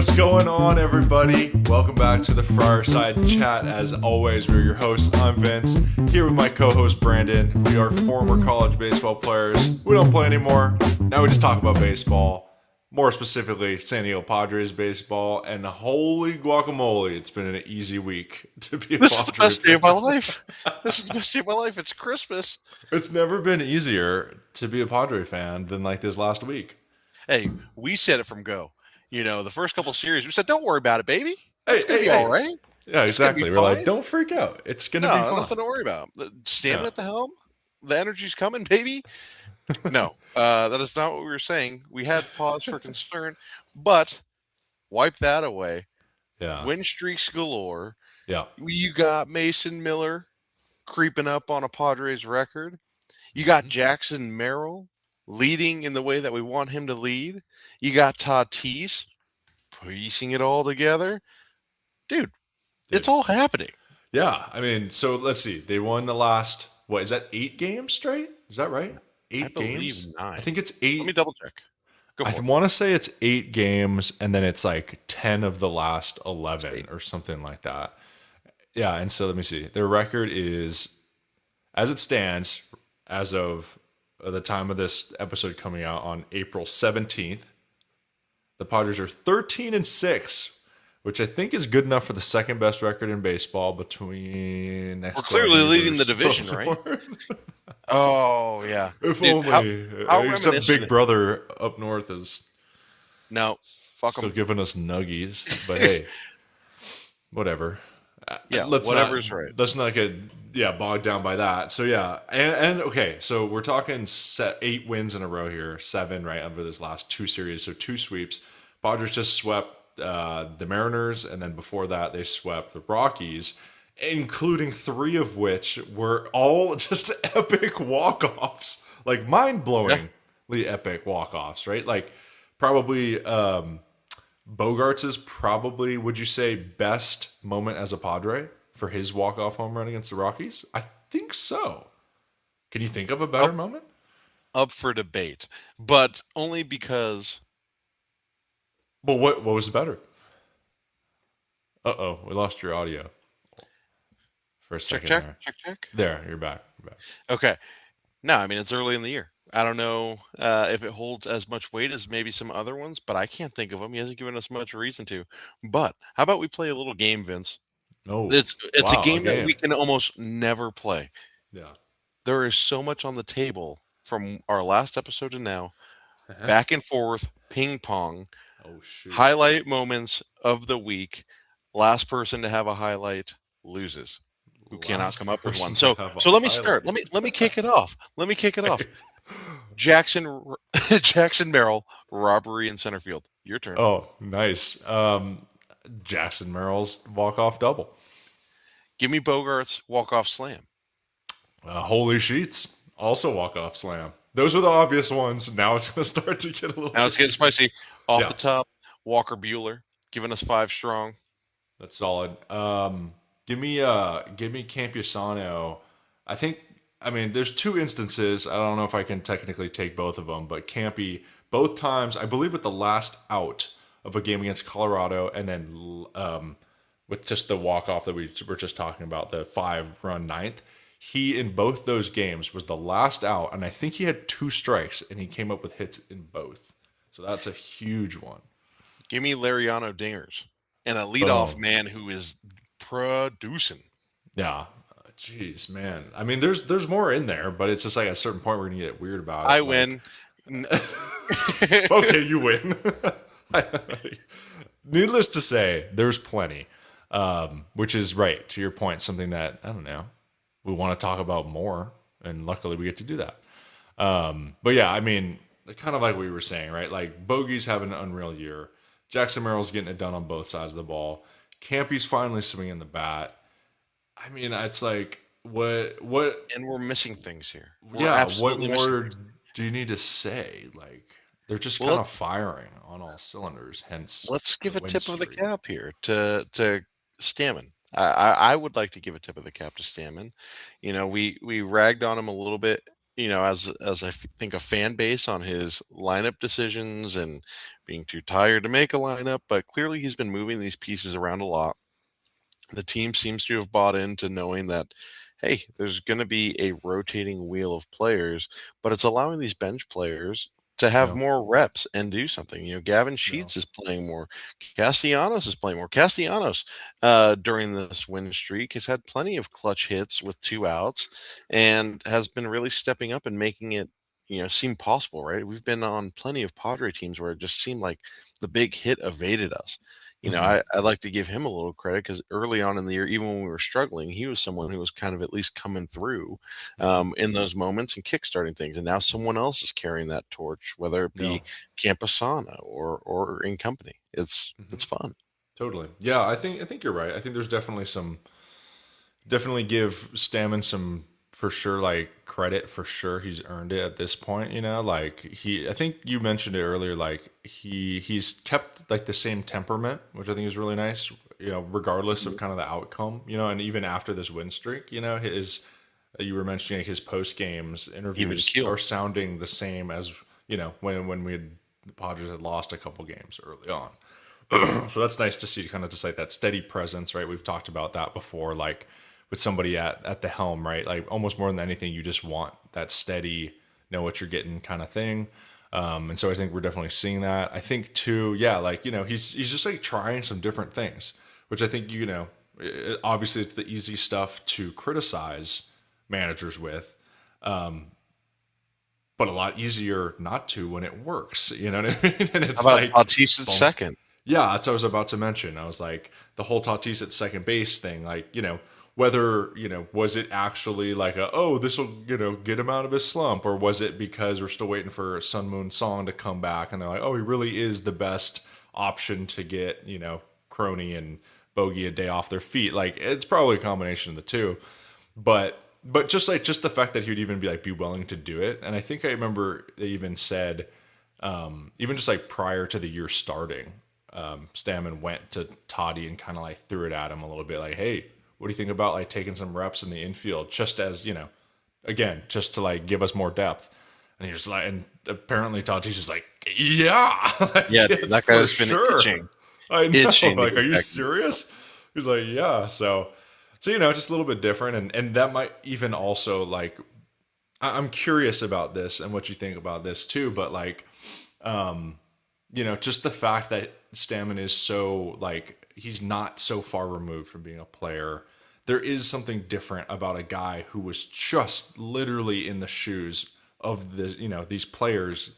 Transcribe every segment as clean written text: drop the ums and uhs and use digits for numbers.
What's going on, everybody? Welcome back to the Friarside chat. As always, we're your hosts. I'm Vince, here with my co-host Brandon. We are former college baseball players. We don't play anymore. Now we just talk about baseball. More specifically, San Diego Padres baseball. And holy guacamole, it's been an easy week to be a This is the Padres best day of my fan. life. This is the best day of my life. It's Christmas. It's never been easier to be a Padre fan than like this last week. Hey, we said it from go. The first couple series, we said, "Don't worry about it, baby. Hey, It's gonna hey, be all hey. right. Yeah, It's gonna be exactly. We're like, fine. don't freak out. It's going to be No, fun. nothing to worry about. Standing Yeah. at the helm, the energy's coming, baby." No, that is not what we were saying. We had pause for concern, but wipe that away. Yeah. Win streaks galore. Yeah. You got Mason Miller creeping up on a Padres record. You got Jackson Merrill leading in the way that we want him to lead. You got Tatis piecing it all together. Dude, it's all happening. Yeah. I mean, so let's see. They won the last, what, is that 8 games straight? Is that right? I 8 believe games? 9. I think it's Let me 8. double check. Go I for it. want to say it's 8 games and then it's like 10 of the last It's 11 8. or something like that. Yeah. And so let me see. Their record is, as it stands, as of the time of this episode coming out on April 17th, the Padres are 13-6, which I think is good enough for the second best record in baseball between next We're door clearly leading the neighbors division, up right? north. Oh, yeah. If Dude, only. how Except Big reminiscent. Brother up north is No, fuck still them. giving us nuggies. But hey, whatever. Yeah, Let's not whatever's right. get bogged down by that. So yeah, and okay, so we're talking 8 wins in a row here, 7 right over this last 2 series, so 2 sweeps. Padres just swept the Mariners, and then before that they swept the Rockies, including 3 of which were all just epic walk-offs, like Yeah. mind-blowingly epic walk-offs, right? Like probably Bogarts is probably, would you say, best moment as a Padre for his walk-off home run against the Rockies? I think so. Can you think of a better Up moment? up for debate, but only because Well, what was better? Uh-oh, we lost your audio for a check, second check, there. check, check. There, you're back. You're back. Okay. No, I mean it's early in the year. I don't know if it holds as much weight as maybe some other ones, but I can't think of him. He hasn't given us much reason to. But how about we play a little game, Vince? Oh, It's a wow, a game that we game. can almost never play. Yeah. There is so much on the table from our last episode to now, back and forth, ping pong, Oh, shoot. highlight moments of the week. Last person to have a highlight loses. Who cannot Last come up with one? person to So have a so let me highlight. start. Let me kick it off. Let me kick it off. Okay. Jackson Jackson Merrill, robbery in center field. Your turn. Oh, nice. Jackson Merrill's walk-off double. Give me Bogart's walk-off slam. Holy Sheets, also walk-off slam. Those are the obvious ones. Now it's going to start to get a little Now it's getting tricky. spicy. Off Yeah, the top, Walker Bueller, giving us 5 strong. that's solid. Give me Campusano. I think, I mean, there's 2 instances. I don't know if I can technically take both of them, but Campy, both times, I believe with the last out of a game against Colorado, and then with just the walk-off that we were just talking about, the 5-run ninth, he, in both those games, was the last out, and I think he had 2 strikes, and he came up with hits in both. So that's a huge one. Give me Lariano dingers and a leadoff Boom. man who is producing. Yeah. Jeez, man. I mean, there's more in there, but it's just like at a certain point we're gonna get weird about I it. Like, win. N- okay, you win. Needless to say, there's plenty, which is right to your point. Something that I don't know we want to talk about more, and luckily we get to do that. But yeah, I mean, kind of like we were saying, right? Like Bogey's having an unreal year. Jackson Merrill's getting it done on both sides of the ball. Campy's finally swinging the bat. I mean, it's like what and we're missing things here. We're yeah, what absolutely missing more things. do you need to say? Like they're just Well, kind of firing on all cylinders, hence let's the give a win tip of the streak. cap here to Stammen. I would like to give a tip of the cap to Stammen. We ragged on him a little bit as think a fan base on his lineup decisions and being too tired to make a lineup, but clearly he's been moving these pieces around a lot. The team seems to have bought into knowing that, hey, there's going to be a rotating wheel of players, but it's allowing these bench players to have Yeah, more reps and do something. Gavin yeah, Sheets is playing more. Castellanos is playing more. Castellanos, during this win streak, has had plenty of clutch hits with 2 outs and has been really stepping up and making it, seem possible, right? We've been on plenty of Padre teams where it just seemed like the big hit evaded us. hmm I'd like to give him a little credit because early on in the year, even when we were struggling, he was someone who was kind of at least coming through hmm in those moments and kickstarting things. And now someone else is carrying that torch, whether it yeah. be Campasana or in company. It's hmm fun. Totally. Yeah, I think you're right. I think there's definitely give Stammen some for sure like credit for sure he's earned it at this point, like I think you mentioned it earlier, like he's kept like the same temperament, which I think is really nice, regardless of Mhm. kind of the outcome, and even after this win streak, his you were mentioning like, his post games Even interviews keel. are sounding the same as when the Padres had lost a couple games early on. So that's nice to see, kind of just like that steady presence, right? We've talked about that before, like with somebody at the helm, right? Like almost more than anything, you just want that steady, know what you're getting kind of thing. And so I think we're definitely seeing that. I think too, yeah, like he's just like trying some different things, which I think obviously it's the easy stuff to criticize managers with, but a lot easier not to when it works. You know what I mean? And How it's about like, Tatis at boom. second? Yeah, that's what I was about to mention. I was like, the whole Tatis at second base thing, like, whether, was it actually like oh, this will, get him out of his slump, or was it because we're still waiting for Sun Moon Song to come back and they're like, oh, he really is the best option to get, Crony and Bogey a day off their feet. Like, it's probably a combination of the two. But just the fact that he would even be willing to do it. And I think I remember they even said, even just like prior to the year starting, Stammen went to Toddy and kind of like threw it at him a little bit, like, "Hey, what do you think about like taking some reps in the infield, just as again, just to like give us more depth?" And he was like, and apparently Toddy's just like, "Yeah, Yeah, like, dude, yes, that guy for has been sure." itching, I know. itching to Like, are get you back in the field. serious? He's like, "Yeah." So just a little bit different, and that might even also like I'm curious about this and what you think about this too, but like, just the fact that Stammen is so like he's not so far removed from being a player. There is something different about a guy who was just literally in the shoes of these players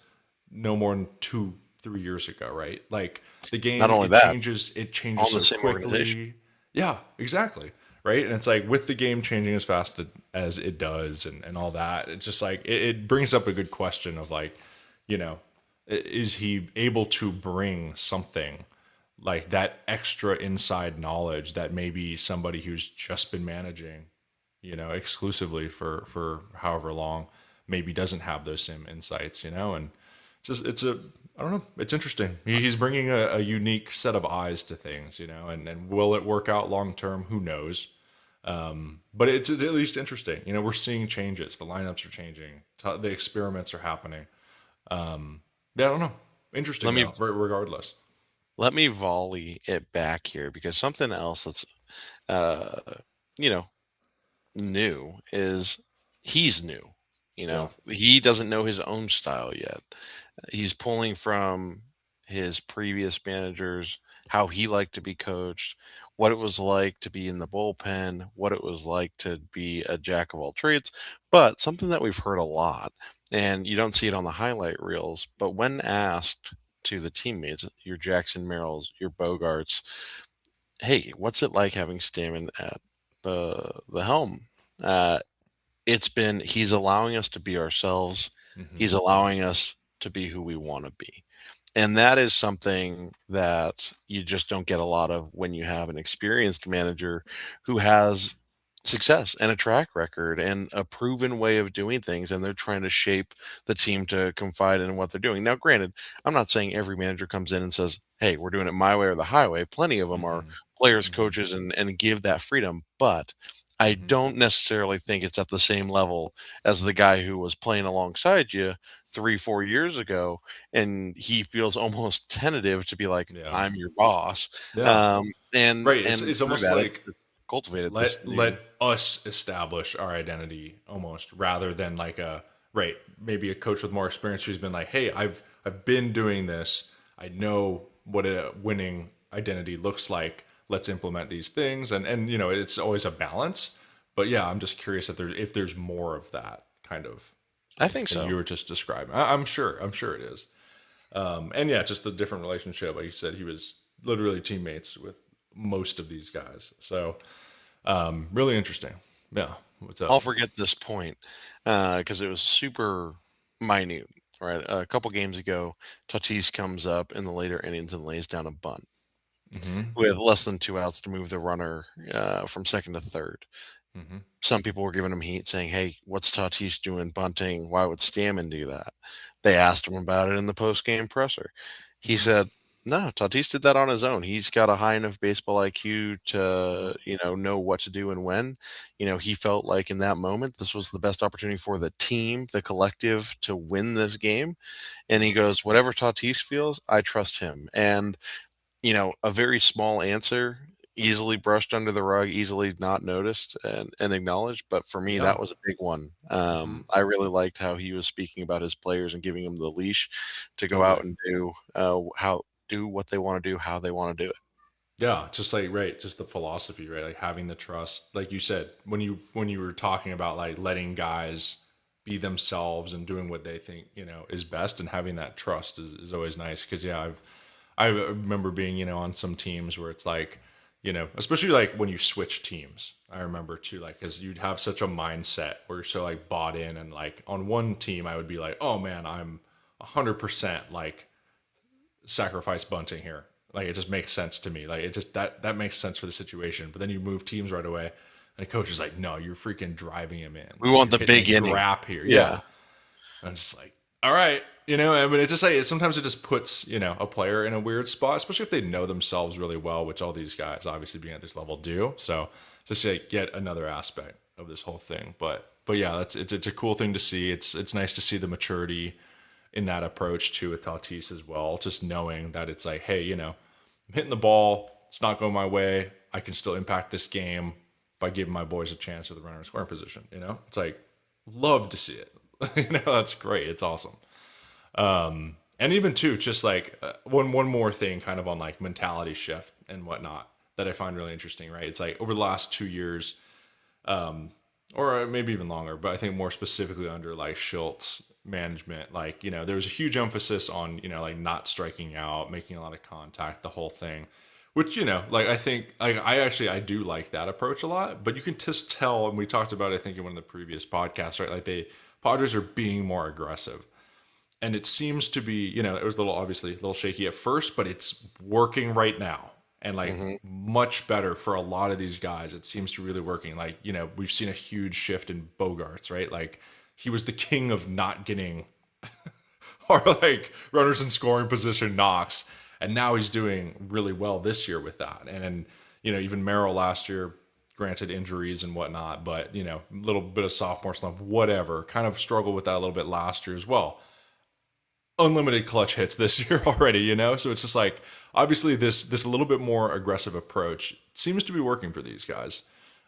no more than 2 3 years ago, right? Like the Not game, only it that, changes, it changes all in the so same organization. quickly. Yeah, exactly. Right. And it's like with the game changing as fast as it does and all that, it's just like it brings up a good question of like, you know, is he able to bring something like that extra inside knowledge that maybe somebody who's just been managing, exclusively for however long, maybe doesn't have those same insights, and it's a I don't know, it's interesting. He's bringing a unique set of eyes to things, and will it work out long term? Who knows? But it's at least interesting. We're seeing changes. The lineups are changing. The experiments are happening. Yeah, I don't know. Let Interesting me though, regardless. let me volley it back here because something else that's uh you know new is he's new. Yeah. He doesn't know his own style yet. He's pulling from his previous managers, how he liked to be coached, what it was like to be in the bullpen, what it was like to be a jack of all trades. But something that we've heard a lot, and you don't see it on the highlight reels, but when asked to the teammates, your Jackson Merrills, your Bogarts, hey, what's it like having Stammen at the helm? Uh, it's been he's allowing us to be ourselves. hmm He's allowing us to be who we want to be. And that is something that you just don't get a lot of when you have an experienced manager who has success and a track record and a proven way of doing things, and they're trying to shape the team to confide in what they're doing. Now, granted, I'm not saying every manager comes in and says, "Hey, we're doing it my way or the highway." Plenty of them are hmm players, hmm coaches, and give that freedom. But I Hmm. don't necessarily think it's at the same level as the guy who was playing alongside you 3, 4 years ago, and he feels almost tentative to be like, Yeah. "I'm your boss." Yeah. Right. It's And it's through almost that, like it's cultivated this let new. us establish our identity almost rather than like a right maybe a coach with more experience who's been like, hey, I've been doing this, I know what a winning identity looks like, let's implement these things, and it's always a balance. But yeah, I'm just curious if there's more of that kind of I like think thing so. you were just describing. I'm sure it is. And yeah, just the different relationship, like you said, he was literally teammates with most of these guys. So really interesting. Yeah. What's I'll up? forget this point because it was super minute. Right, a couple games ago, Tatis comes up in the later innings and lays down a bunt Hmm. with less than 2 outs to move the runner from second to third. Hmm. Some people were giving him heat saying, "Hey, what's Tatis doing bunting? Why would Stammen do that?" They asked him about it in the post-game presser. He Hmm. said, "No, Tatis did that on his own. He's got a high enough baseball IQ Hmm. to, know what to do and when. He felt like in that moment this was the best opportunity for the team, the collective to win this game." And he Hmm. goes, "Whatever Tatis feels, I trust him." And a very small answer, easily brushed under the rug, easily not noticed and acknowledged. But for me, Yeah. that was a big one. Hmm. I really liked how he was speaking about his players and giving them the leash to go out Totally. and do what they want to do, how they want to do it. Yeah, just like right, just the philosophy, right? Like having the trust, like you said, when you were talking about like letting guys be themselves and doing what they think is best, and having that trust is always nice. Because yeah, I remember being on some teams where it's like especially like when you switch teams. I remember too, like because you'd have such a mindset where you're so like bought in, and like on one team I would be like, oh man, I'm 100% like sacrifice bunting here. Like it just makes sense to me. Like it just that makes sense for the situation. But then you move teams right away, and the coach is like, "No, you're freaking driving him in. We Like want you're the hitting a big inning. grap here." Yeah, Yeah, and I'm just like, "All right." But it just like sometimes it just puts a player in a weird spot, especially if they know themselves really well, which all these guys obviously being at this level do. So just like yet another aspect of this whole thing. But yeah, it's a cool thing to see. It's nice to see the maturity in that approach too with Tatis as well. Just knowing that it's like, hey, I'm hitting the ball, it's not going my way. I can still impact this game by giving my boys a chance with the runner in scoring position. It's like love to see it. That's great. It's awesome. And even too, just like one more thing, kind of on like mentality shift and whatnot that I find really interesting. Right? It's like over the last 2 years, or maybe even longer, but I think more specifically under like Schultz management, like, there was a huge emphasis on, like not striking out, making a lot of contact, the whole thing, which, like I think like I do like that approach a lot, but you can just tell, and we talked about it, I think in one of the previous podcasts, right? Like Padres are being more aggressive. And it seems to be, it was a little obviously a little shaky at first, but it's working right now. And like hmm much better for a lot of these guys. It seems to be really working. Like, we've seen a huge shift in Bogarts, right? Like he was the king of not getting or like runners in scoring position knocks. And now he's doing really well this year with that. And then, even Merrill last year, granted injuries and whatnot, but a little bit of sophomore slump, whatever, kind of struggled with that a little bit last year as well. Unlimited clutch hits this year already, so it's just like obviously this a little bit more aggressive approach seems to be working for these guys.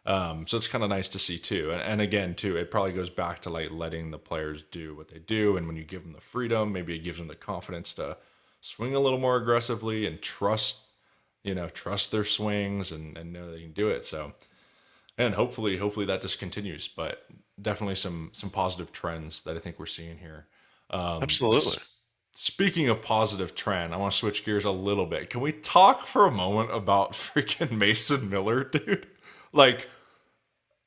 So it's kind of nice to see too. And again too, it probably goes back to like letting the players do what they do, and when you give them the freedom, maybe it gives them the confidence to swing a little more aggressively and trust their swings, and know they can do it. So and hopefully that just continues, but definitely some positive trends that I think we're seeing here. But absolutely. speaking of positive trend, I want to switch gears a little bit. Can we talk for a moment about freaking Mason Miller, dude? Like,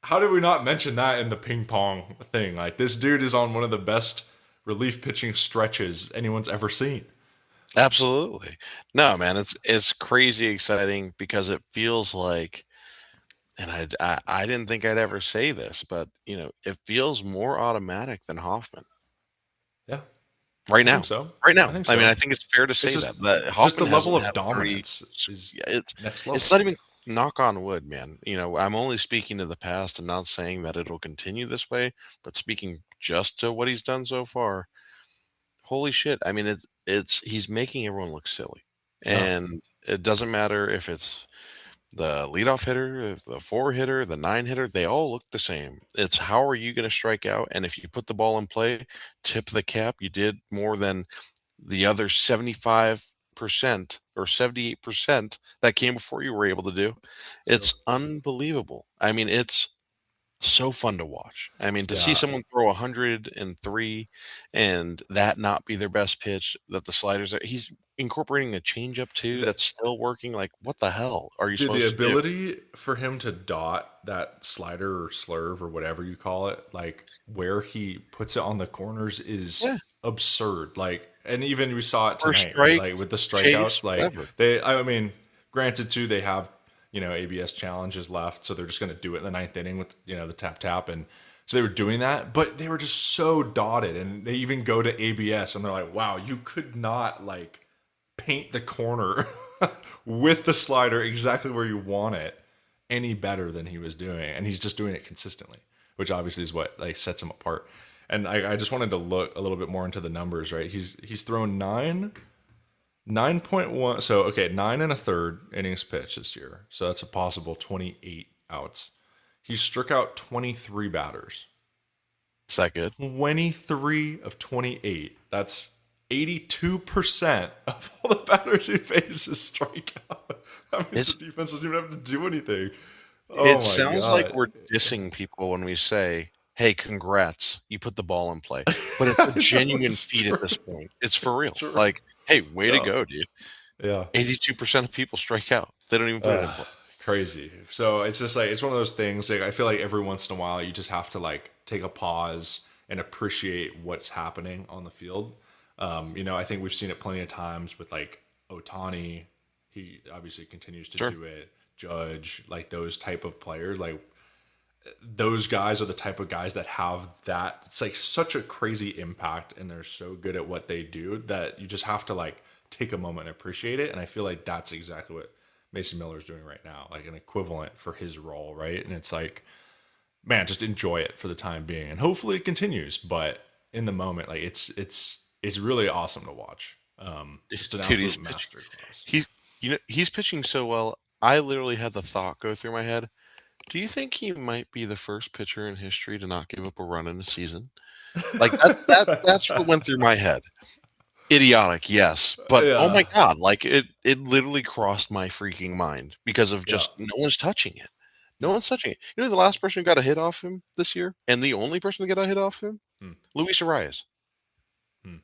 how did we not mention that in the ping pong thing? Like, this dude is on one of the best relief pitching stretches anyone's ever seen. Absolutely. No, man, it's crazy exciting because it feels like, and I didn't think I'd ever say this, but it feels more automatic than Hoffman Yeah, right I think now. so. Right I now, think I mean, I so. think it's fair to It's say that just that just Hoffman the has level one have of 30. dominance is Yeah, next it's level. not even. knock on wood, man. I'm only speaking to the past. I'm not saying that it'll continue this way, but speaking just to what he's done so far, holy shit. I mean, it's he's making everyone look silly. Yeah, And it doesn't matter if it's the leadoff hitter, the four hitter, the nine hitter, they all look the same. It's how are you going to strike out? And if you put the ball in play, tip the cap, you did more than the other 75% or 78% that came before you were able to do. sure. It's unbelievable. I mean, it's so fun to watch. I mean, to see Yeah, someone throw 103 and that not be their best pitch, that the sliders are, he's incorporating a changeup too the, that's still working. Like, what the hell are you dude, the supposed to do? ability for him to dot that slider or slurve or whatever you call it, like where he puts it on the corners is Yeah, absurd. Like, and even we saw it first tonight, right? strike, Like with the chase, strikeouts, like whatever. I mean, granted too, they have, ABS challenges left, so they're just going to do it in the ninth inning with, the tap tap. And so they were doing that, but they were just so dotted. And they even go to ABS and they're like, wow, you could not like paint the corner with the slider exactly where you want it any better than he was doing, and he's just doing it consistently, which obviously is what like sets him apart. And I just wanted to look a little bit more into the numbers, right? He's thrown 9.1, so okay, 9 1/3 innings pitched this year, so that's a possible 28 outs. He struck out 23 batters. Is that good? 23 of 28. That's 82% of all the batters he faces strike out. That means It's the defense doesn't even have to do anything. It Oh my sounds like god. we're dissing people when we say, "Hey, congrats, you put the ball in play." But it's a I know genuine it's feat at true. this point. It's for It's real. true. Like, "Hey, way to Yeah. go, dude." Yeah. 82% of people strike out. They don't even put it in play. Crazy. So it's just like it's one of those things. Like I feel like every once in a while you just have to like take a pause and appreciate what's happening on the field. I think we've seen it plenty of times with like Otani. He obviously continues to Sure. do it. Judge, like those type of players, like those guys are the type of guys that have that. It's like such a crazy impact, and they're so good at what they do that you just have to like take a moment and appreciate it. And I feel like that's exactly what Mason Miller is doing right now, like an equivalent for his role, right? And it's like, man, just enjoy it for the time being, and hopefully it continues. But in the moment, like it's really awesome to watch. Just an Dude, absolute masterclass. he's pitching so well. I literally had the thought go through my head. Do you think he might be the first pitcher in history to not give up a run in a season? Like that's what went through my head. Idiotic, yes, but oh my Yeah, god, like it literally crossed my freaking mind because of yeah. just no one's touching it. No No. one's touching it. The last person who got a hit off him this year, and the only person to get a hit off him, Hmm. Luis Arias. Hmm.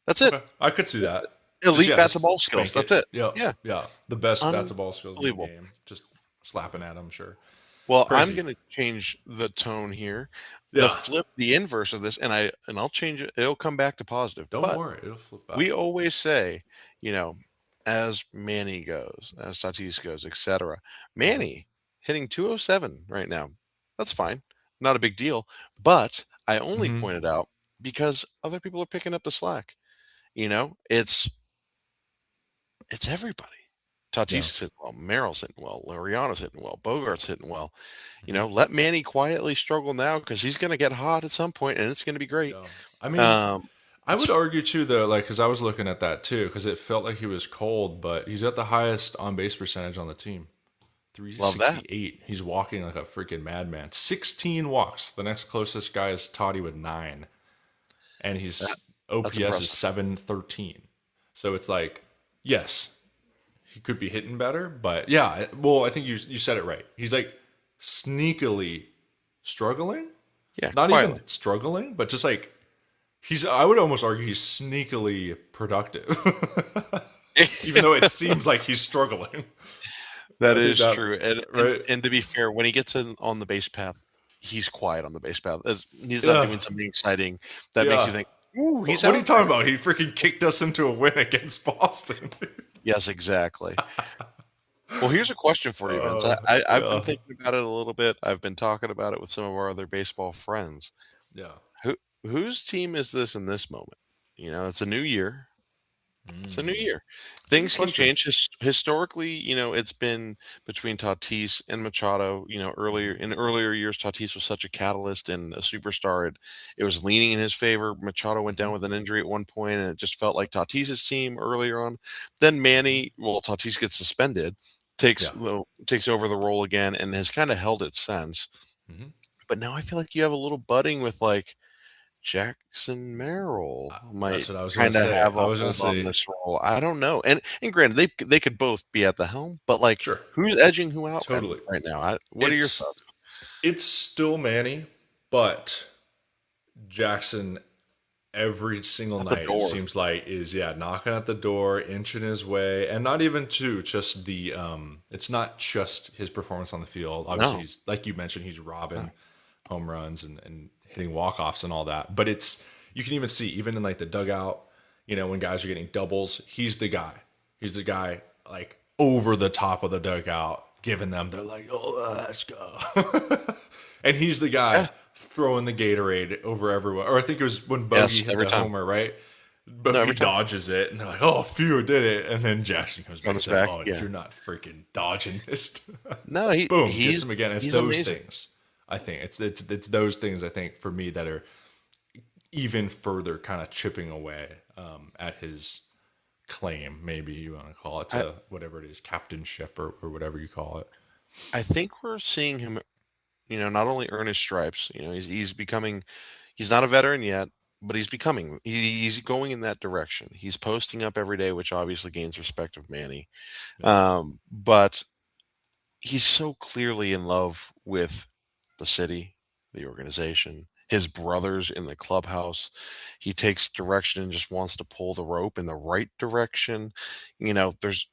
That's it. Okay, I could see that. Just Elite yeah, bat to just ball skills. spank That's it. it. Yeah, Yeah, yeah. The best bat to ball skills in the unbelievable. game. Just slapping at him, sure. Well, I'm Crazy. gonna change the tone here. Yeah. The inverse of this, and I'll change it. It'll come back to positive. Don't But worry, it'll flip back. we always say, you know, as Manny goes, as Tatis goes, etc. Hmm. Manny hitting 207 right now. That's fine. Not a big deal. But I only Hmm. pointed out because other people are picking up the slack. It's everybody. Tatis Yeah. is hitting well, Merrill's hitting well, Lariano's hitting well, Bogart's hitting well. Hmm. Let Manny quietly struggle now because he's going to get hot at some point, and it's going to be great. Yeah. I mean, Um, I would it's argue too, though, like, because I was looking at that too, because it felt like he was cold, but he's got the highest on base percentage on the team. love that. 368. He's walking like a freaking madman. 16 walks. The next closest guy is Toddy with 9. And That his that's OPS is impressive. 713. So it's like, yes, he could be hitting better, but yeah, well, I think you said it right. He's like sneakily struggling, Yeah, not even quietly. struggling, but just like I would almost argue he's sneakily productive, even though it seems like he's struggling. That I think is that, true. And, and right? and to be fair, when he gets in on the base path, he's quiet on the base path. He's not Yeah, doing something exciting that makes you yeah. think, "Ooh, he's What are you out talking there." about? He freaking kicked us into a win against Boston. Yes, exactly. Well, here's a question for you, Vince. I've been Yeah, thinking about it a little bit. I've been talking about it with some of our other baseball friends. yeah. Who whose team is this in this moment? It's a new year. It's a new Mm. year. It's a good Things can question. change. Historically, it's been between Tatis and Machado. Earlier Hmm. in earlier years, Tatis was such a catalyst and a superstar. It was leaning in his favor. Machado went Hmm. down with an injury at one point, and it just felt like Tatis's team earlier on. Then Hmm. Tatis gets suspended, takes Yeah. takes over the role again, and has kind of held it since. Hmm. But now I feel like you have a little budding with like Jackson Merrill That's might what I was gonna kind of say. have I a was gonna hold on say, this role. I don't know. And granted, they could both be at the helm, but like, sure, who's edging who out totally. right now? What are your It's thoughts? it's still Manny, but Jackson every single At the night it door. seems like is knocking at the door, inching his way, and not even to just the it's not just his performance on the field. Obviously, No, he's like you mentioned, he's no. robbing home runs and hitting walk offs and all that. But it's you can even see even in like the dugout, when guys are getting doubles, he's the guy. He's the guy like over the top of the dugout, giving them. They're like, "Oh, let's go," and he's the guy Yeah. throwing the Gatorade over everyone. Or I think it was when Bogey Yes. hit Every the time. homer, right? No, Bogey every time. dodges it, and they're like, "Oh, phew, did it!" And then Jackson comes back and Comes said, back. "Oh, Yeah. you're not freaking dodging this." No, he Boom, gets he's him again. It's he's those amazing. things. I think it's those things I think for me that are even further kind of chipping away at his claim. Maybe you want to call it I to whatever it is, captainship or whatever you call it. I think we're seeing him, not only earn his stripes. He's becoming. He's not a veteran yet, but he's becoming. He's going in that direction. He's posting up every day, which obviously gains respect of Manny. Yeah, But he's so clearly in love with the city, the organization, his brothers in the clubhouse. He takes direction and just wants to pull the rope in the right direction. There's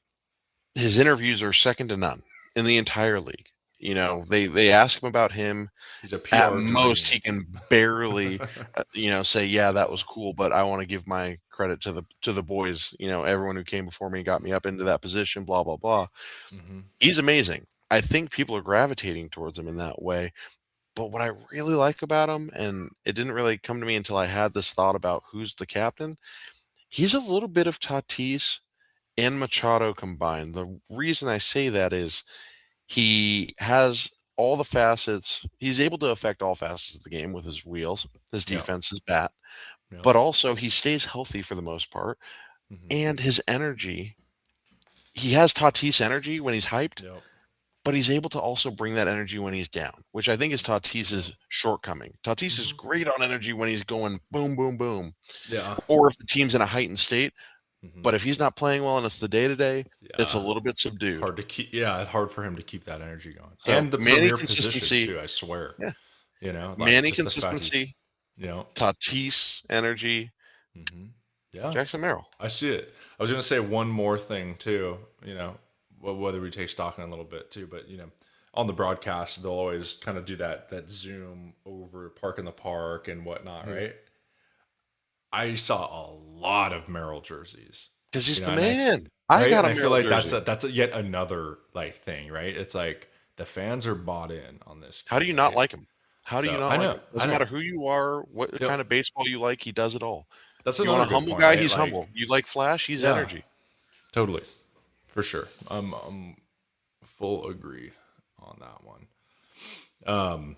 his interviews are second to none in the entire league. They ask him about him. he's a At PR most, dream. he can barely, say, "Yeah, that Yeah. was cool," but I want to give my credit to the boys. Everyone who came before me got me up into that position. Blah blah blah. Hmm. He's amazing. I think people are gravitating towards him in that way. But what I really like about him, and it didn't really come to me until I had this thought about who's the captain, he's a little bit of Tatis and Machado combined. The reason I say that is he has all the facets. He's able to affect all facets of the game with his wheels, his Yeah. defense, his bat, Yep. but also he stays healthy for the most part. Hmm. And his energy, he has Tatis energy when he's hyped, Yep. but he's able to also bring that energy when he's down, which I think is Yep. Tatis's shortcoming. Tatis is Hmm. great on energy when he's going boom, boom, boom, Yeah. or if the team's in a heightened state. Hmm. But if he's not playing well and it's the day to day, it's a Yeah. little bit subdued. Hard to keep. Yeah, hard for him to keep that energy going. So And the Manny premier position consistency, too. I swear. yeah, Like Manny just the fact he's, consistency, you know. Tatis energy, Hmm. Yeah. Jackson Merrill. I see it. I was gonna say one more thing too. Whether we take stock in a little bit too, but on the broadcast they'll always kind of do that zoom over park in the park and whatnot, right? I saw a lot of Merrill jerseys. Because he's the And man. I right, got and a I feel Merrill like that's jersey. yet another like thing, right? It's like the fans are bought in on this How do kid, you not right? like him? How do you So not I like know, him? I Doesn't know. matter who you are, what Yep, kind of baseball you like, he does it all. that's You want another a good humble point, guy, right? he's Like, humble. You like flash, he's yeah, energy. totally, for sure. I'm full agree on that one. Um,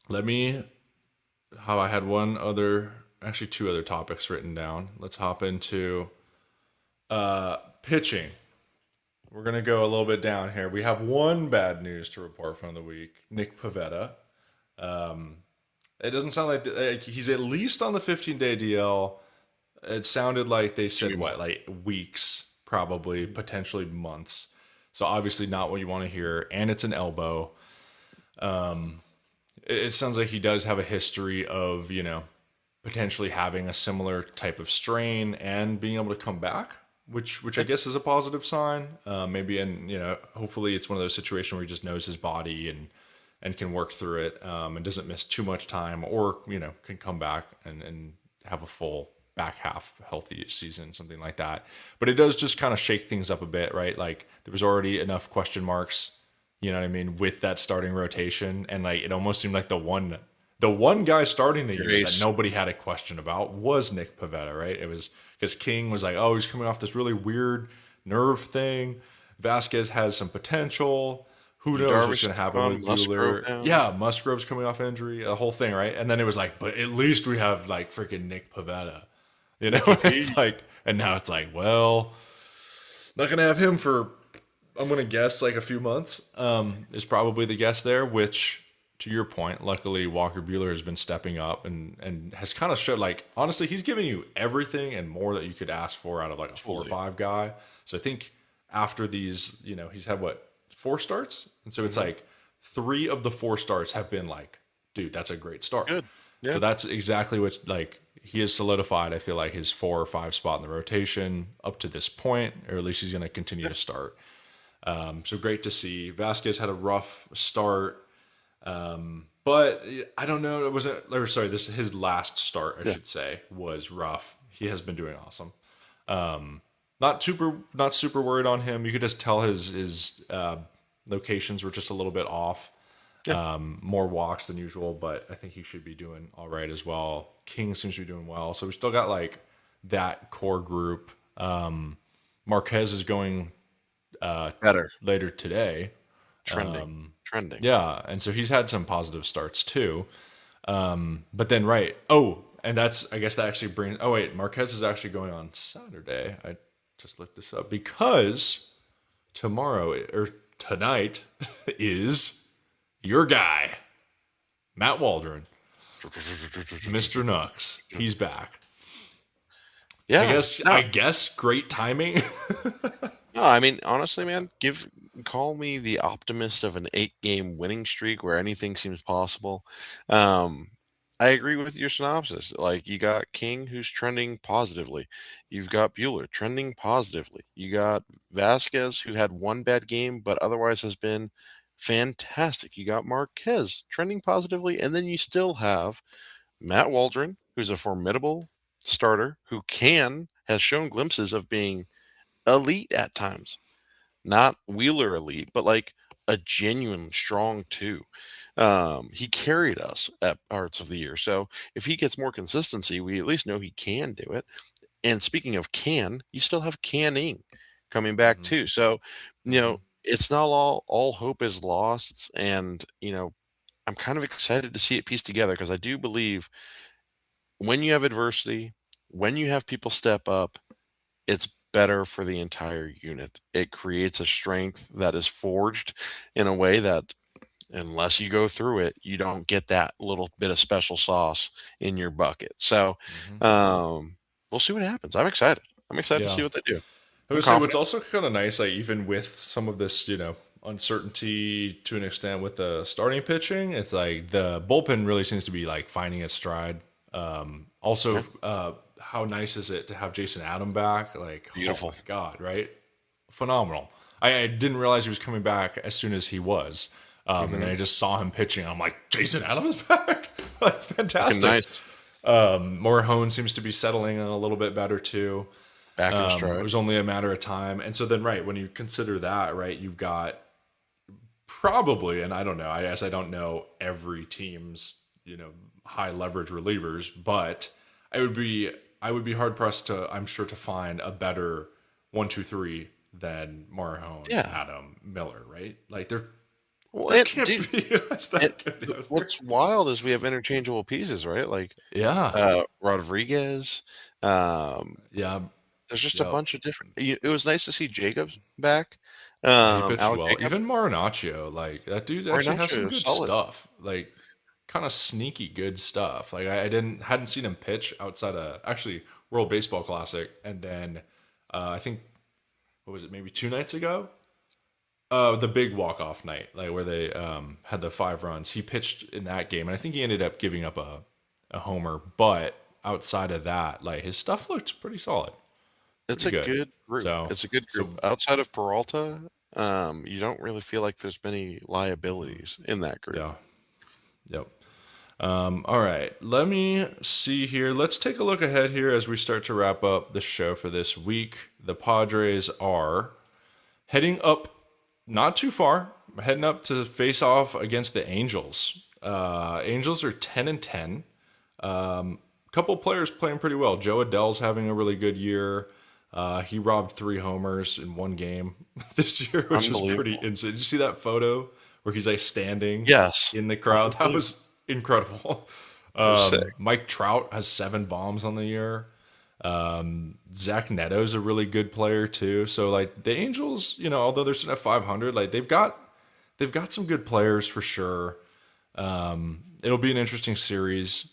let me. How I had one other, actually two other topics written down. Let's hop into pitching. We're gonna go a little bit down here. We have one bad news to report from the week. Nick Pavetta. It doesn't sound like he's at least on the 15-day DL. It sounded like they Should said be more. what, like weeks, probably potentially months. So obviously not what you want to hear, and it's an elbow. It sounds like he does have a history of potentially having a similar type of strain and being able to come back, which I guess is a positive sign. Maybe, and hopefully it's one of those situations where he just knows his body and can work through it, and doesn't miss too much time, or can come back and have a full back half healthy season, something like that. But it does just kind of shake things up a bit, right? Like there was already enough question marks, you know what I mean, with that starting rotation, and like it almost seemed like the one guy starting the Your year that ace. nobody had a question about was Nick Pivetta, right? It was because King was like, oh, he's coming off this really weird nerve thing. Vasquez has some potential. Who Yu knows what's Darvish going is to happen gone. with Musgrove Bueller? down. Yeah, Musgrove's coming off injury, a whole thing, right? And then it was like, but at least we have like freaking Nick Pivetta, you know? Nicky It's P. like, and now it's like, well, not going to have him for, I'm going to guess like a few months. Is probably the guess there, which to your point, luckily Walker Bueller has been stepping up and has kind of showed like, honestly, he's giving you everything and more that you could ask for out of like a 4 or 5 guy. So I think after these, he's had what, 4 starts? And so it's like 3 of the 4 starts have been like, dude, that's a great start. Good. So Yeah. that's exactly what like he has solidified. I feel like his 4 or 5 spot in the rotation up to this point, or at least he's going to continue to start. So great to see. Vasquez had a rough start, but I don't know. It wasn't. Or sorry, this is his last start. I Yeah. should say was rough. He has been doing awesome. Not super worried on him. You could just tell his locations were just a little bit off. Yeah. More walks than usual, but I think he should be doing all right as well. King seems to be doing well, so we still got like that core group. Marquez is going Better. later today. Trending. Trending. Yeah, and so he's had some positive starts too. But then right, oh, and I guess that actually brings. Oh wait, Marquez is actually going on Saturday. I just looked this up because tomorrow or tonight is your guy, Matt Waldron, Mr. Nux. He's back. Yeah. I guess great timing. No, I mean, honestly, man, call me the optimist of an 8-game winning streak where anything seems possible. I agree with your synopsis. Like, you got King, who's trending positively. You've got Bueller trending positively. You got Vasquez, who had one bad game, but otherwise has been fantastic. You got Marquez trending positively, and then you still have Matt Waldron, who's a formidable starter who has shown glimpses of being elite at times. Not Wheeler elite, but like a genuine strong two. He carried us at parts of the year. So if he gets more consistency, we at least know he can do it. And speaking of you still have Canning coming back Mhm, too. So, mhm. it's not all hope is lost. And, I'm kind of excited to see it pieced together because I do believe when you have adversity, when you have people step up, it's better for the entire unit. It creates a strength that is forged in a way that unless you go through it, you don't get that little bit of special sauce in your bucket. So, Mhm. we'll see what happens. I'm excited. I'm excited to see Yeah. what they do. I I'm would say what's confident. also kind of nice, like even with some of this, uncertainty to an extent with the starting pitching, it's like the bullpen really seems to be like finding its stride. Yeah, Also, how nice is it to have Jason Adam back? Like, oh my beautiful. God, right? Phenomenal. I didn't realize he was coming back as soon as he was. And then Hmm. I just saw him pitching. I'm like, Jason Adams back? Like, Looking fantastic. nice. Morihone seems to be settling in a little bit better too. Back in It stride. was only a matter of time. And so then, right, when you consider that, right, you've got probably, and I don't know, I guess I don't know every team's, high leverage relievers, but I would be hard pressed to, I'm sure, to find a better 1, 2, 3 than Morihone, Yeah. Adam, Miller, right? Like Well, there and can't dude, be guys that good out there. what's wild is we have interchangeable pieces, right? Like Yeah. Rodriguez. Um, Yeah. there's just a Yep. bunch of different. It was nice to see Jacobs back. He pitched Alex well. Jacob, Even Marinaccio, like that dude actually has some Garnacho is good solid. stuff. Like kind of sneaky good stuff. Like I hadn't seen him pitch outside of actually World Baseball Classic, and then I think what was it, maybe 2 nights ago? The big walk off night, like where they had the 5 runs. He pitched in that game, and I think he ended up giving up a homer. But outside of that, like his stuff looked pretty solid, It's pretty a good. good group. So It's a good group. so Outside of Peralta, you don't really feel like there's many liabilities in that group. yeah, yep. All right, let me see here. Let's take a look ahead here as we start to wrap up the show for this week. The Padres are heading up, not too far, heading up to face off against the Angels. Angels are 10-10. Couple players playing pretty well. Joe Adell's having a really good year. He robbed 3 homers in one game this year, which is pretty Unbelievable. insane. Did you see that photo where he's like standing Yes. in the crowd? That Unbelievable. was incredible. It was sick. Mike Trout has 7 bombs on the year. Zach Neto's a really good player too. So like the Angels, although they're sitting at 500, like they've got some good players for sure. It'll be an interesting series.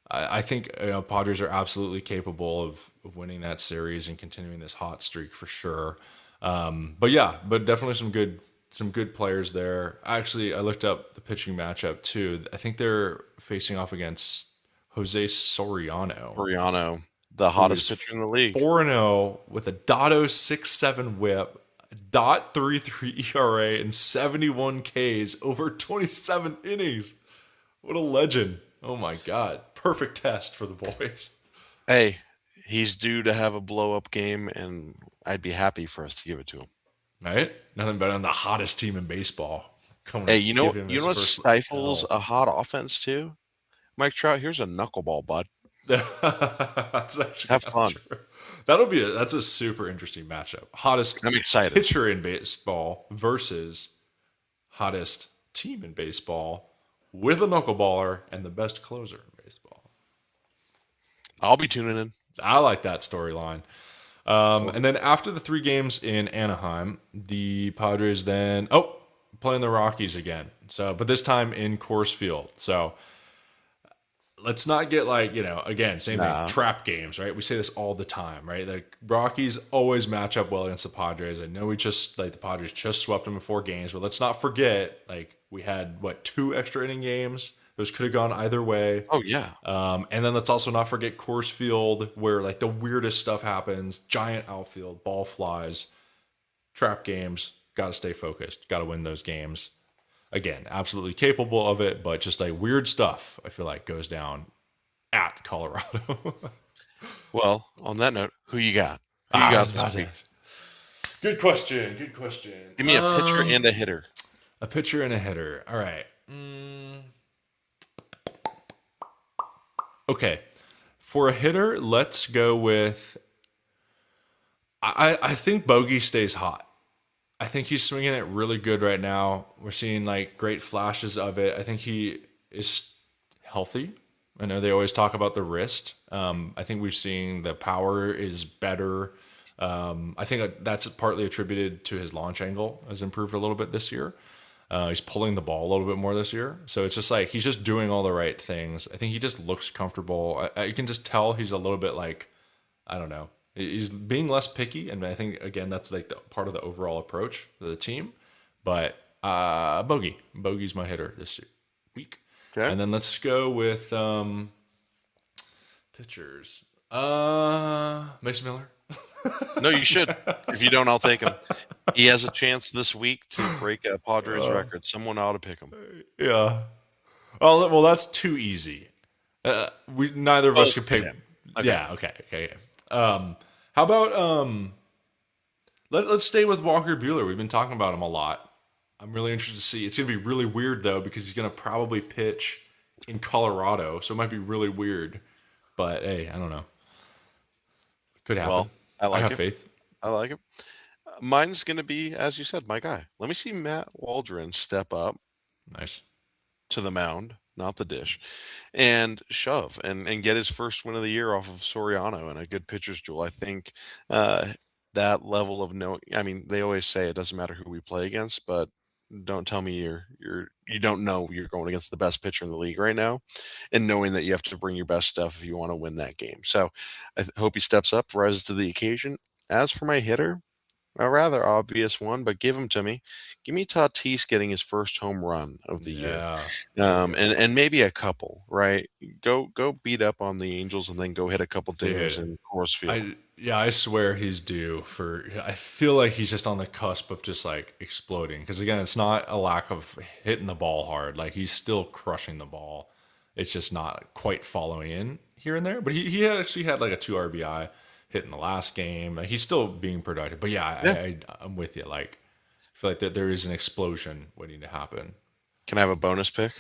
I think Padres are absolutely capable of winning that series and continuing this hot streak for sure. But yeah, but definitely some good players there. Actually, I looked up the pitching matchup too. I think they're facing off against Jose Soriano, Friano, the who hottest is pitcher in the league. 4-0 with a .067 WHIP, .33 ERA, and 71 Ks over 27 innings. What a legend. Oh my God. Perfect test for the boys. Hey, he's due to have a blow up game, and I'd be happy for us to give it to him. Right? Nothing better than the hottest team in baseball. Coming Hey, to give him you his know what first stifles L. a hot offense too? Mike Trout, here's a knuckleball, bud. That's actually Have not fun. true. That's a super interesting matchup. Hottest I'm excited. pitcher in baseball versus hottest team in baseball with a knuckleballer and the best closer in baseball. I'll be tuning in. I like that storyline. And then after the 3 games in Anaheim, the Padres then playing the Rockies again. So, but this time in Coors Field. So let's not get again, same thing, Nah. trap games, right? We say this all the time, right? The Rockies always match up well against the Padres. I know the Padres just swept them in 4 games, but let's not forget, we had 2 extra inning games. Those could have gone either way. Oh yeah. And then let's also not forget Coors Field, where the weirdest stuff happens. Giant outfield, ball flies, trap games. Got to stay focused. Got to win those games. Again, absolutely capable of it, but just weird stuff, I feel like, goes down at Colorado. Well, on that note, who you got? Who you got this week? Good question. Good question. Give me a pitcher and a hitter. A pitcher and a hitter. All right. Okay. For a hitter, let's go with. I think Bogey stays hot. I think he's swinging it really good right now. We're seeing great flashes of it. I think he is healthy. I know they always talk about the wrist. I think we've seen the power is better. I think that's partly attributed to his launch angle has improved a little bit this year. He's pulling the ball a little bit more this year. So it's just he's just doing all the right things. I think he just looks comfortable. You can just tell he's a little bit I don't know. He's being less picky. And I think, again, that's the part of the overall approach of the team. But Bogey's my hitter this week. Okay. And then let's go with pitchers. Mason Miller. No, you should. If you don't, I'll take him. He has a chance this week to break a Padres record. Someone ought to pick him. Yeah. Oh, well, that's too easy. We neither of us could pick him. Okay. Yeah. Okay. How about let's stay with Walker Buehler. We've been talking about him a lot. I'm really interested to see. It's gonna be really weird though because he's gonna probably pitch in Colorado, so it might be really weird. But hey, I don't know. Could happen. Well, I like have it. faith. I like it. Mine's going to be, as you said, my guy. Let me see Matt Waldron step up Nice. to the mound, not the dish, and shove and get his first win of the year off of Soriano and a good pitcher's duel. I think that level of I mean, they always say it doesn't matter who we play against, but don't tell me you don't know you're going against the best pitcher in the league right now, and knowing that you have to bring your best stuff if you want to win that game. So I hope he steps up, rises to the occasion. As for my hitter, a rather obvious one, but give him to me. Give me Tatis getting his first home run of the year, Yeah. and maybe a couple. Right, go beat up on the Angels, and then go hit a couple dingers Dude, in Coors Field. I swear he's due for. I feel like he's just on the cusp of just exploding. Because again, it's not a lack of hitting the ball hard. He's still crushing the ball. It's just not quite following in here and there. But he actually had a 2 RBI hit in the last game. He's still being productive. But yeah, Yeah. I'm with you. I feel like that there is an explosion waiting to happen. Can I have a bonus pick?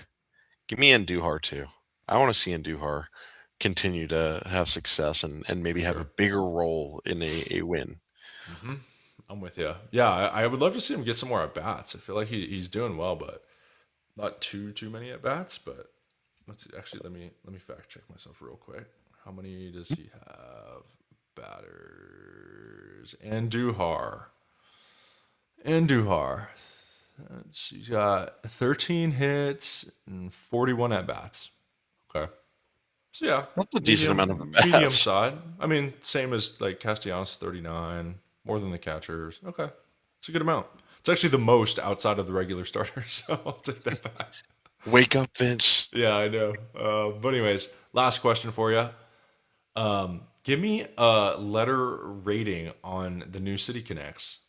Give me Andujar too. I want to see Andujar continue to have success and maybe have a Sure. bigger role in a win. hmm I'm with you. Yeah, I would love to see him get some more at bats. I feel like he's doing well, but not too many at bats. But let's see. Actually, let me fact check myself real quick. How many does he have? Batters and Duhar. He's got 13 hits and 41 at bats. Okay. So yeah, That's a decent amount of medium bats. side. I mean, same as like Castellanos, 39, more than the catchers. Okay, it's a good amount. It's actually the most outside of the regular starters, so I'll take that back. Wake up, Vince. Yeah, I know. But anyways, last question for you. Give me a letter rating on the new City Connects.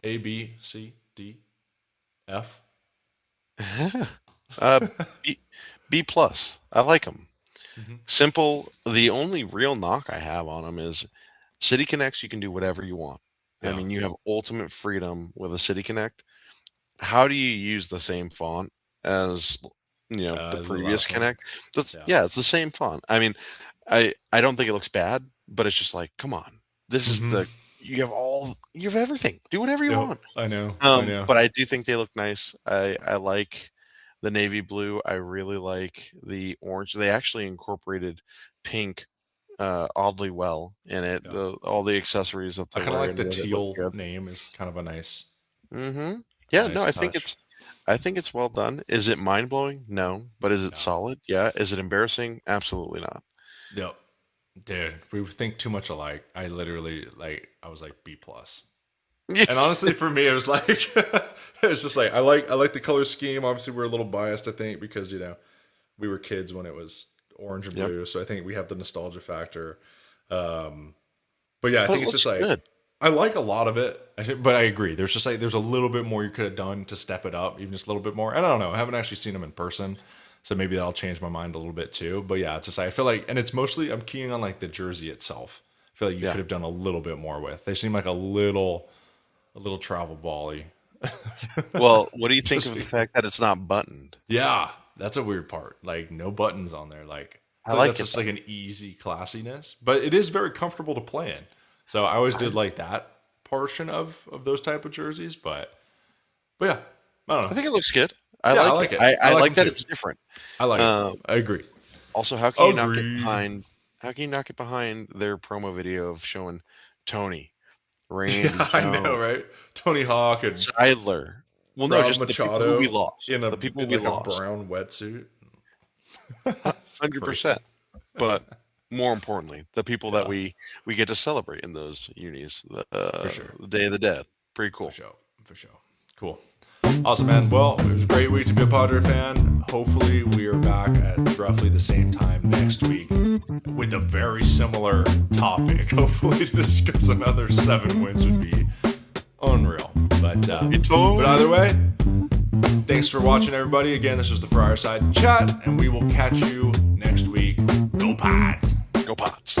A, B, C, D, F. uh, B, B plus. I like them. hmm Simple. The only real knock I have on them is City Connects. You can do whatever you want. I Yeah, mean, you have ultimate freedom with a City Connect. How do you use the same font as the is the previous last one. Connect? That's Yeah. yeah, it's the same font. I mean, I don't think it looks bad, but it's just like, come on, this is hmm the you have everything. Do whatever you Yep. want. I know. I know. But I do think they look nice. I like the navy blue. I really like the orange. They actually incorporated pink oddly well in it. Yeah. All the accessories that I they're kind of like wearing the with it look teal good. name is kind of a nice, Mm-hmm. a Yeah, no, nice touch. I think it's well done. Is it mind blowing? No. But is it No. solid? Yeah. Is it embarrassing? Absolutely not. Yep. Dude, we think too much alike. I literally I was like B plus. Yeah. And honestly, for me, it was like it's just like I like the color scheme. Obviously, we're a little biased, I think, because we were kids when it was orange and Yep. blue. So I think we have the nostalgia factor. Um, but yeah, I But think it it's just looks like good. I like a lot of it. But I agree. There's just like there's a little bit more you could have done to step it up, even just a little bit more. And I don't know. I haven't actually seen them in person, so maybe that'll change my mind a little bit too. But yeah, it's just I feel like, and it's mostly I'm keying on like the jersey itself. I feel like you Yeah. could have done a little bit more with. They seem like a little travel bally. Well, what do you think Just of the fact that it's not buttoned? yeah, that's a weird part. Like no buttons on there. Like I I feel like that's like it just though. like an easy classiness, but it is very comfortable to play in. So I always I, did like that portion of those type of jerseys, but yeah, I don't I know. think it looks good. I Yeah, I like it. like it. I I like like them that too. it's different. I like it. Um, I agree. Also, how can you not get Agreed. behind? How can you not get behind their promo video of showing Tony, Yeah, Randy I know, Jones, right? Tony Hawk and Seidler? Well, no, Rob just the people who we Machado lost. in a The people in we like a lost. brown wetsuit. It's crazy. 100%. But more importantly, the people that Yeah, we get to celebrate in those unis, for sure. the Day of the Dead. Pretty For cool. sure. For sure. Cool. Awesome, man. Well, it was a great week to be a Padre fan. Hopefully, we are back at roughly the same time next week with a very similar topic. Hopefully, to discuss another 7 wins would be unreal. But either way, thanks for watching, everybody. Again, this was the Friarside Chat, and we will catch you next week. Go Pods! Go Pots.